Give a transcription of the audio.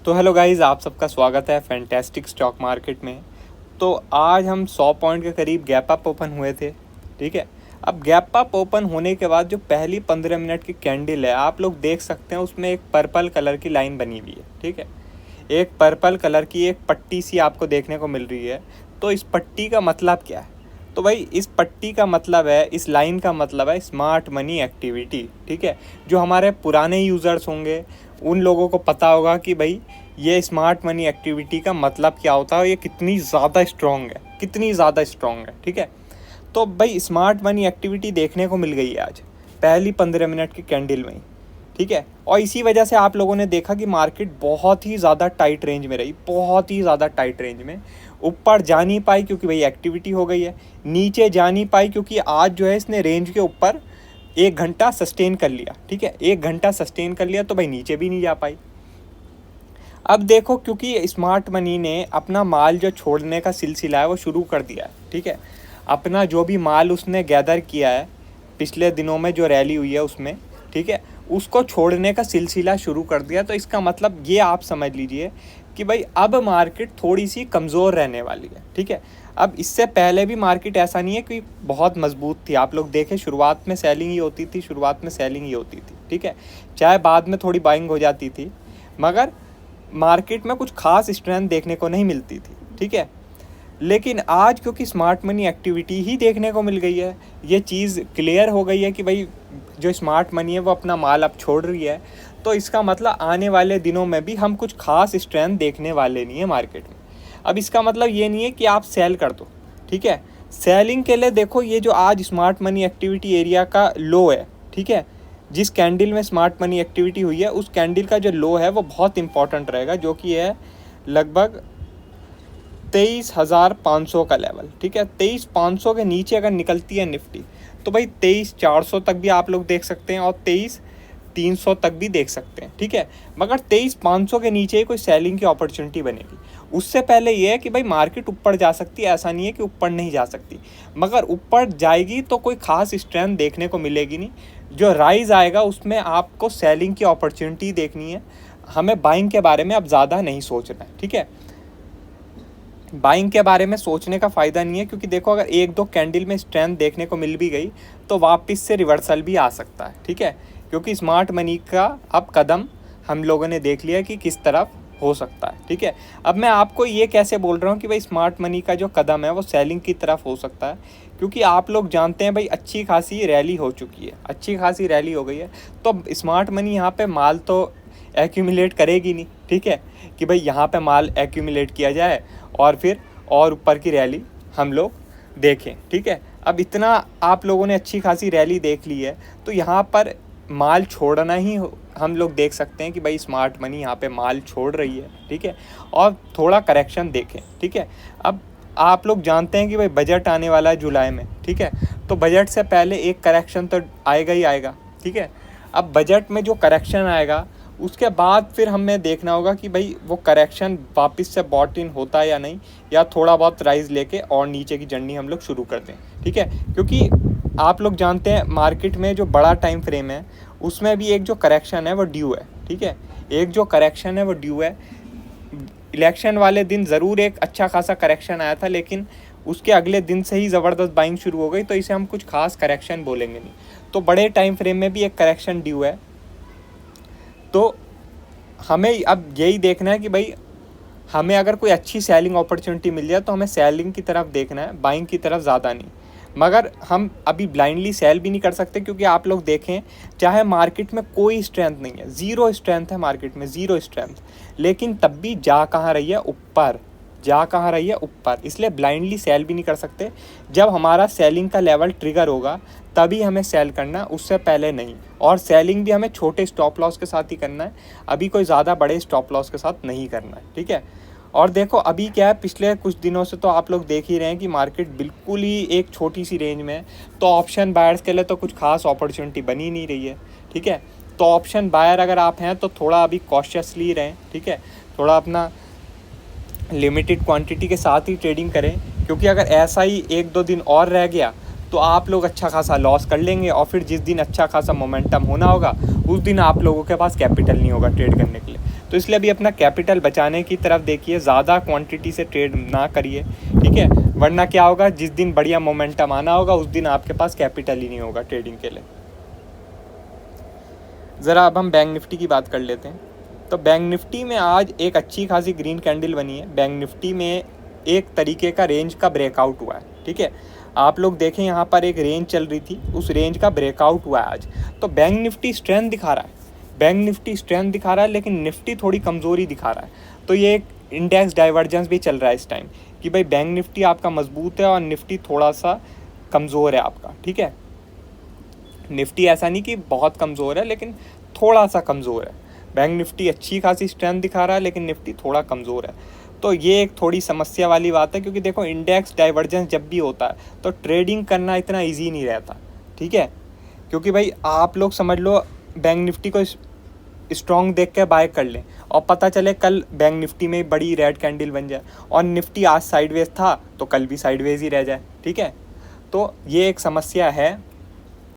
तो hello guys, आप सबका स्वागत है फैंटास्टिक स्टॉक मार्केट में। तो आज हम 100 पॉइंट के करीब गैप अप ओपन हुए थे। ठीक है, अब गैप अप ओपन होने के बाद जो पहली 15 मिनट की कैंडल है, आप लोग देख सकते हैं उसमें एक पर्पल कलर की लाइन बनी हुई है। ठीक है, एक पर्पल कलर की एक पट्टी सी आपको देखने को मिल रही है। तो इस पट्टी का मतलब क्या है? तो भाई इस पट्टी का मतलब है, इस लाइन का मतलब है स्मार्ट मनी एक्टिविटी। ठीक है, जो हमारे पुराने यूज़र्स होंगे उन लोगों को पता होगा कि भाई ये स्मार्ट मनी एक्टिविटी का मतलब क्या होता है और ये कितनी ज़्यादा स्ट्रॉन्ग है, कितनी ज़्यादा स्ट्रॉन्ग है। ठीक है, तो भाई स्मार्ट मनी एक्टिविटी देखने को मिल गई है आज पहली 15 मिनट की कैंडल में ही। ठीक है, और इसी वजह से आप लोगों ने देखा कि मार्केट बहुत ही ज़्यादा टाइट रेंज में रही, बहुत ही ज़्यादा टाइट रेंज में। ऊपर जा नहीं पाई क्योंकि भाई एक्टिविटी हो गई है, नीचे जा नहीं पाई क्योंकि आज जो है इसने रेंज के ऊपर 1 घंटा सस्टेन कर लिया। ठीक है, 1 घंटा सस्टेन कर लिया तो भाई नीचे भी नहीं जा पाई। अब देखो, क्योंकि स्मार्ट मनी ने अपना माल जो छोड़ने का सिलसिला है वो शुरू कर दिया है। ठीक है, अपना जो भी माल उसने गैदर किया है पिछले दिनों में जो रैली हुई है उसमें, ठीक है, उसको छोड़ने का सिलसिला शुरू कर दिया। तो इसका मतलब ये आप समझ लीजिए कि भाई अब मार्केट थोड़ी सी कमज़ोर रहने वाली है। ठीक है, अब इससे पहले भी मार्केट ऐसा नहीं है कि बहुत मजबूत थी। आप लोग देखें, शुरुआत में सेलिंग ही होती थी, शुरुआत में सेलिंग ही होती थी। ठीक है, चाहे बाद में थोड़ी बाइंग हो जाती थी, मगर मार्केट में कुछ खास स्ट्रेंथ देखने को नहीं मिलती थी। ठीक है, लेकिन आज क्योंकि स्मार्ट मनी एक्टिविटी ही देखने को मिल गई है, ये चीज़ क्लियर हो गई है कि भाई जो स्मार्ट मनी है वो अपना माल अब छोड़ रही है। तो इसका मतलब आने वाले दिनों में भी हम कुछ खास स्ट्रेंथ देखने वाले नहीं है मार्केट में। अब इसका मतलब ये नहीं है कि आप सेल कर दो। ठीक है, सेलिंग के लिए देखो, ये जो आज स्मार्ट मनी एक्टिविटी एरिया का लो है, ठीक है, जिस कैंडल में स्मार्ट मनी एक्टिविटी हुई है उस कैंडल का जो लो है वो बहुत इंपॉर्टेंट रहेगा, जो कि है लगभग 23,500 का लेवल। ठीक है, 23,500 के नीचे अगर निकलती है निफ्टी तो भाई 23,400 तक भी आप लोग देख सकते हैं और 23,300 तक भी देख सकते हैं। ठीक है, मगर 23,500 के नीचे ही कोई सेलिंग की अपॉर्चुनिटी बनेगी। उससे पहले ये है कि भाई मार्केट ऊपर जा सकती है, ऐसा नहीं है कि ऊपर नहीं जा सकती, मगर ऊपर जाएगी तो कोई खास स्ट्रेंथ देखने को मिलेगी नहीं। जो राइज आएगा उसमें आपको सेलिंग की अपॉर्चुनिटी देखनी है, हमें बाइंग के बारे में अब ज़्यादा नहीं सोचना है। ठीक है, बाइंग के बारे में सोचने का फ़ायदा नहीं है, क्योंकि देखो अगर एक दो कैंडल में स्ट्रेंथ देखने को मिल भी गई तो वापस से रिवर्सल भी आ सकता है। ठीक है, क्योंकि स्मार्ट मनी का अब कदम हम लोगों ने देख लिया कि किस तरफ हो सकता है। ठीक है, अब मैं आपको ये कैसे बोल रहा हूँ कि भाई स्मार्ट मनी का जो कदम है वो सेलिंग की तरफ हो सकता है, क्योंकि आप लोग जानते हैं भाई अच्छी खासी रैली हो चुकी है, अच्छी खासी रैली हो गई है। तो स्मार्ट मनी यहाँ पे माल तो एक्यूमुलेट करेगी नहीं। ठीक है, कि भाई यहाँ पे माल एक्यूमुलेट किया जाए और फिर और ऊपर की रैली हम लोग देखें। ठीक है, अब इतना आप लोगों ने अच्छी खासी रैली देख ली है तो यहाँ पर माल छोड़ना ही हम लोग देख सकते हैं कि भाई स्मार्ट मनी यहाँ पे माल छोड़ रही है। ठीक है, और थोड़ा करेक्शन देखें। ठीक है, अब आप लोग जानते हैं कि भाई बजट आने वाला है जुलाई में। ठीक है, तो बजट से पहले एक करेक्शन तो आएगा ही आएगा। ठीक है, अब बजट में जो करेक्शन आएगा उसके बाद फिर हमें देखना होगा कि भाई वो करेक्शन वापस से बॉट इन होता है या नहीं, या थोड़ा बहुत राइज लेके और नीचे की जर्नी हम लोग शुरू कर दें। ठीक है, क्योंकि आप लोग जानते हैं मार्केट में जो बड़ा टाइम फ्रेम है उसमें भी एक जो करेक्शन है वो ड्यू है। ठीक है, एक जो करेक्शन है वो ड्यू है। इलेक्शन वाले दिन ज़रूर एक अच्छा खासा करेक्शन आया था, लेकिन उसके अगले दिन से ही ज़बरदस्त बाइंग शुरू हो गई, तो इसे हम कुछ खास करेक्शन बोलेंगे नहीं। तो बड़े टाइम फ्रेम में भी एक करेक्शन ड्यू है। तो हमें अब यही देखना है कि भाई हमें अगर कोई अच्छी सेलिंग अपॉर्चुनिटी मिल जाए तो हमें सेलिंग की तरफ देखना है, बाइंग की तरफ ज़्यादा नहीं। मगर हम अभी ब्लाइंडली सेल भी नहीं कर सकते, क्योंकि आप लोग देखें चाहे मार्केट में कोई स्ट्रेंथ नहीं है, ज़ीरो स्ट्रेंथ है मार्केट में, ज़ीरो स्ट्रेंथ, लेकिन तब भी जा कहाँ रही है? ऊपर। जा कहाँ रही है? ऊपर। इसलिए ब्लाइंडली सेल भी नहीं कर सकते। जब हमारा सेलिंग का लेवल ट्रिगर होगा तभी हमें सेल करना, उससे पहले नहीं। और सेलिंग भी हमें छोटे स्टॉप लॉस के साथ ही करना है, अभी कोई ज़्यादा बड़े स्टॉप लॉस के साथ नहीं करना है। ठीक है, और देखो अभी क्या है, पिछले कुछ दिनों से तो आप लोग देख ही रहे हैं कि मार्केट बिल्कुल ही एक छोटी सी रेंज में है, तो ऑप्शन बायर्स के लिए तो कुछ खास अपॉर्चुनिटी बनी नहीं रही है। ठीक है, तो ऑप्शन बायर अगर आप हैं तो थोड़ा अभी कॉशियसली रहें। ठीक है, थोड़ा अपना लिमिटेड क्वांटिटी के साथ ही ट्रेडिंग करें, क्योंकि अगर ऐसा ही एक दो दिन और रह गया तो आप लोग अच्छा खासा लॉस कर लेंगे, और फिर जिस दिन अच्छा खासा मोमेंटम होना होगा उस दिन आप लोगों के पास कैपिटल नहीं होगा ट्रेड करने के लिए। तो इसलिए अभी अपना कैपिटल बचाने की तरफ देखिए, ज़्यादा क्वांटिटी से ट्रेड ना करिए, ठीक है, वरना क्या होगा, जिस दिन बढ़िया मोमेंटम आना होगा उस दिन आपके पास कैपिटल ही नहीं होगा ट्रेडिंग के लिए। ज़रा अब हम बैंक निफ्टी की बात कर लेते हैं। तो बैंक निफ्टी में आज एक अच्छी खासी ग्रीन कैंडल बनी है। बैंक निफ्टी में एक तरीके का रेंज का ब्रेकआउट हुआ है, ठीक है, आप लोग देखें यहाँ पर एक रेंज चल रही थी, उस रेंज का ब्रेकआउट हुआ है आज। तो बैंक निफ्टी स्ट्रेंथ दिखा रहा है, बैंक निफ्टी स्ट्रेंथ दिखा रहा है, लेकिन निफ्टी थोड़ी कमज़ोरी दिखा रहा है। तो ये एक इंडेक्स डाइवर्जेंस भी चल रहा है इस टाइम कि भाई बैंक निफ्टी आपका मजबूत है और निफ्टी थोड़ा सा कमज़ोर है आपका, ठीक है। निफ्टी ऐसा नहीं कि बहुत कमज़ोर है, लेकिन थोड़ा सा कमज़ोर है। बैंक निफ्टी अच्छी खासी स्ट्रेंथ दिखा रहा है, लेकिन निफ्टी थोड़ा कमज़ोर है। तो ये एक थोड़ी समस्या वाली बात है, क्योंकि देखो इंडेक्स डाइवर्जेंस जब भी होता है तो ट्रेडिंग करना इतना ईजी नहीं रहता, ठीक है। क्योंकि भाई आप लोग समझ लो, बैंक निफ्टी को स्ट्रॉन्ग देख के बाय कर लें और पता चले कल बैंक निफ्टी में बड़ी रेड कैंडल बन जाए, और निफ्टी आज साइडवेज था तो कल भी साइडवेज ही रह जाए, ठीक है। तो ये एक समस्या है